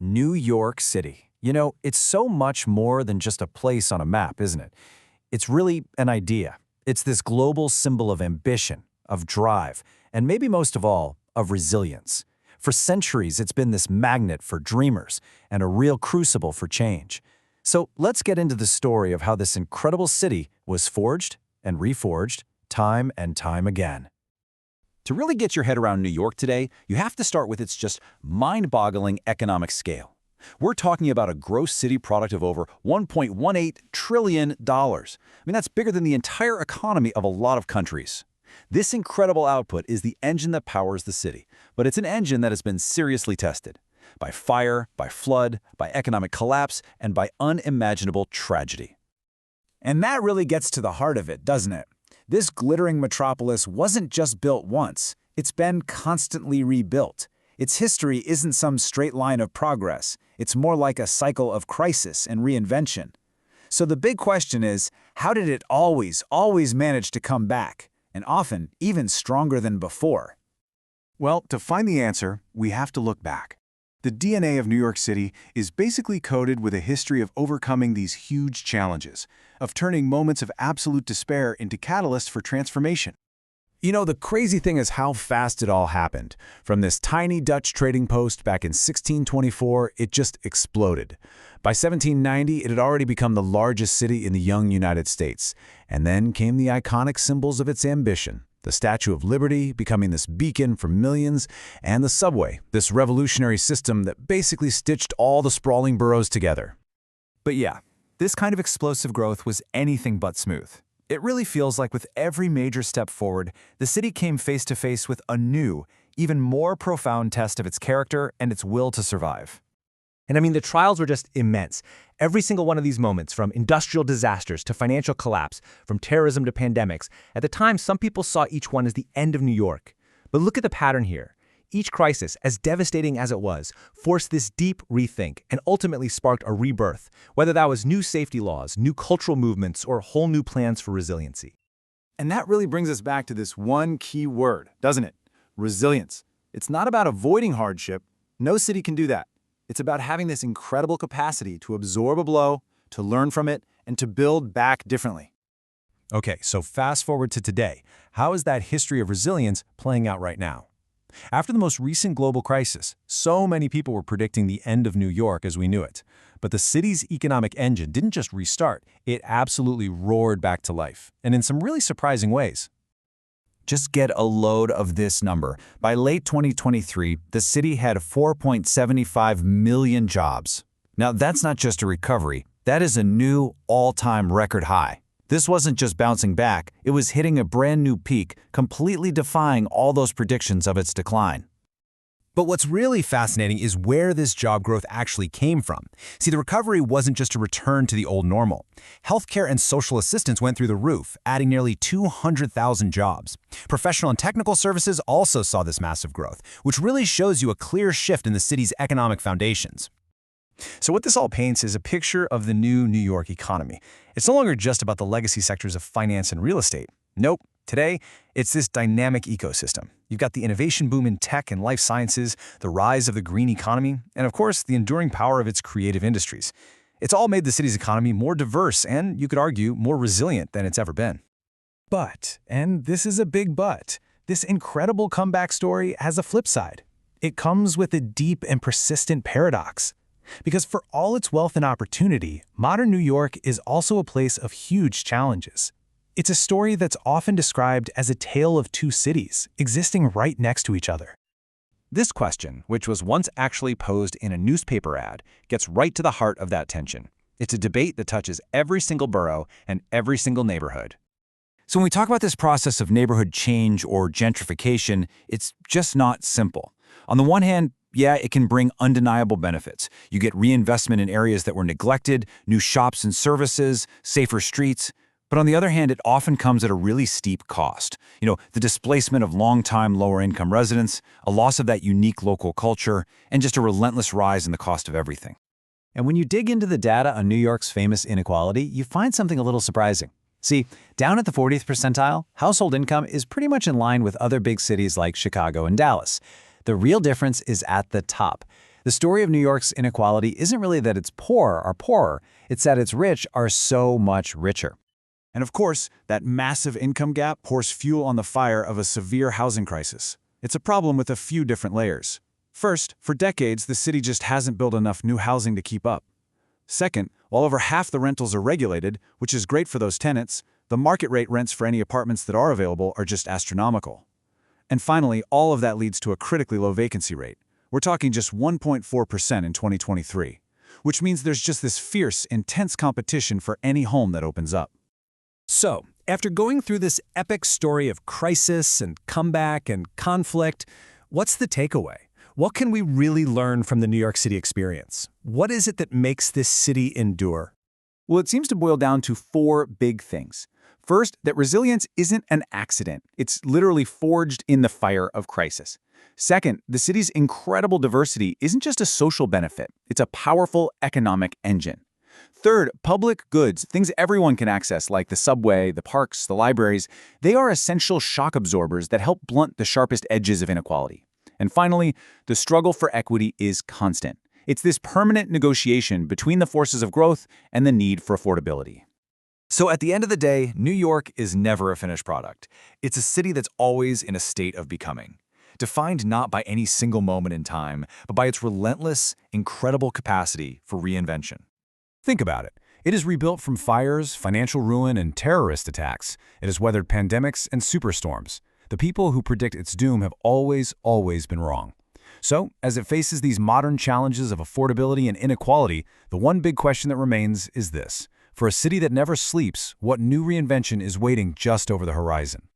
New York City. You know, it's so much more than just a place on a map, isn't it? It's really an idea. It's this global symbol of ambition, of drive, and maybe most of all, of resilience. For centuries, it's been this magnet for dreamers and a real crucible for change. So let's get into the story of how this incredible city was forged and reforged time and time again. To really get your head around New York today, you have to start with its just mind-boggling economic scale. We're talking about a gross city product of over $1.18 trillion. That's bigger than the entire economy of a lot of countries. This incredible output is the engine that powers the city, but it's an engine that has been seriously tested. By fire, by flood, by economic collapse, and by unimaginable tragedy. And that really gets to the heart of it, doesn't it? This glittering metropolis wasn't just built once, it's been constantly rebuilt. Its history isn't some straight line of progress, it's more like a cycle of crisis and reinvention. So the big question is, how did it always manage to come back, and often even stronger than before? Well, to find the answer, we have to look back. The DNA of New York City is basically coded with a history of overcoming these huge challenges, of turning moments of absolute despair into catalysts for transformation. You know, the crazy thing is how fast it all happened. From this tiny Dutch trading post back in 1624, it just exploded. By 1790, it had already become the largest city in the young United States. And then came the iconic symbols of its ambition. The Statue of Liberty becoming this beacon for millions, and the subway, this revolutionary system that basically stitched all the sprawling boroughs together. But yeah, this kind of explosive growth was anything but smooth. It really feels like with every major step forward, the city came face to face with a new, even more profound test of its character and its will to survive. And the trials were just immense. Every single one of these moments, from industrial disasters to financial collapse, from terrorism to pandemics, at the time, some people saw each one as the end of New York. But look at the pattern here. Each crisis, as devastating as it was, forced this deep rethink and ultimately sparked a rebirth, whether that was new safety laws, new cultural movements, or whole new plans for resiliency. And that really brings us back to this one key word, doesn't it? Resilience. It's not about avoiding hardship. No city can do that. It's about having this incredible capacity to absorb a blow, to learn from it, and to build back differently. Okay, so fast forward to today. How is that history of resilience playing out right now? After the most recent global crisis, so many people were predicting the end of New York as we knew it. But the city's economic engine didn't just restart, it absolutely roared back to life, and in some really surprising ways. Just get a load of this number. By late 2023, the city had 4.75 million jobs. Now, that's not just a recovery. That is a new all-time record high. This wasn't just bouncing back. It was hitting a brand new peak, completely defying all those predictions of its decline. But what's really fascinating is where this job growth actually came from. See, the recovery wasn't just a return to the old normal. Healthcare and social assistance went through the roof, adding nearly 200,000 jobs. Professional and technical services also saw this massive growth, which really shows you a clear shift in the city's economic foundations. So what this all paints is a picture of the new New York economy. It's no longer just about the legacy sectors of finance and real estate. Nope. Today, it's this dynamic ecosystem. You've got the innovation boom in tech and life sciences, the rise of the green economy, and of course, the enduring power of its creative industries. It's all made the city's economy more diverse and, you could argue, more resilient than it's ever been. But, and this is a big but, this incredible comeback story has a flip side. It comes with a deep and persistent paradox. Because for all its wealth and opportunity, modern New York is also a place of huge challenges. It's a story that's often described as a tale of two cities, existing right next to each other. This question, which was once actually posed in a newspaper ad, gets right to the heart of that tension. It's a debate that touches every single borough and every single neighborhood. So when we talk about this process of neighborhood change or gentrification, it's just not simple. On the one hand, yeah, it can bring undeniable benefits. You get reinvestment in areas that were neglected, new shops and services, safer streets. But on the other hand, it often comes at a really steep cost. The displacement of long-time lower-income residents, a loss of that unique local culture, and just a relentless rise in the cost of everything. And when you dig into the data on New York's famous inequality, you find something a little surprising. See, down at the 40th percentile, household income is pretty much in line with other big cities like Chicago and Dallas. The real difference is at the top. The story of New York's inequality isn't really that its poor are poorer, it's that its rich are so much richer. And of course, that massive income gap pours fuel on the fire of a severe housing crisis. It's a problem with a few different layers. First, for decades, the city just hasn't built enough new housing to keep up. Second, while over half the rentals are regulated, which is great for those tenants, the market rate rents for any apartments that are available are just astronomical. And finally, all of that leads to a critically low vacancy rate. We're talking just 1.4% in 2023, which means there's just this fierce, intense competition for any home that opens up. So, after going through this epic story of crisis and comeback and conflict, what's the takeaway? What can we really learn from the New York City experience? What is it that makes this city endure? Well, it seems to boil down to four big things. First, that resilience isn't an accident. It's literally forged in the fire of crisis. Second, the city's incredible diversity isn't just a social benefit. It's a powerful economic engine. Third, public goods, things everyone can access like the subway, the parks, the libraries, they are essential shock absorbers that help blunt the sharpest edges of inequality. And finally, the struggle for equity is constant. It's this permanent negotiation between the forces of growth and the need for affordability. So at the end of the day, New York is never a finished product. It's a city that's always in a state of becoming, defined not by any single moment in time, but by its relentless, incredible capacity for reinvention. Think about it. It is rebuilt from fires, financial ruin, and terrorist attacks. It has weathered pandemics and superstorms. The people who predict its doom have always been wrong. So, as it faces these modern challenges of affordability and inequality, the one big question that remains is this. For a city that never sleeps, what new reinvention is waiting just over the horizon?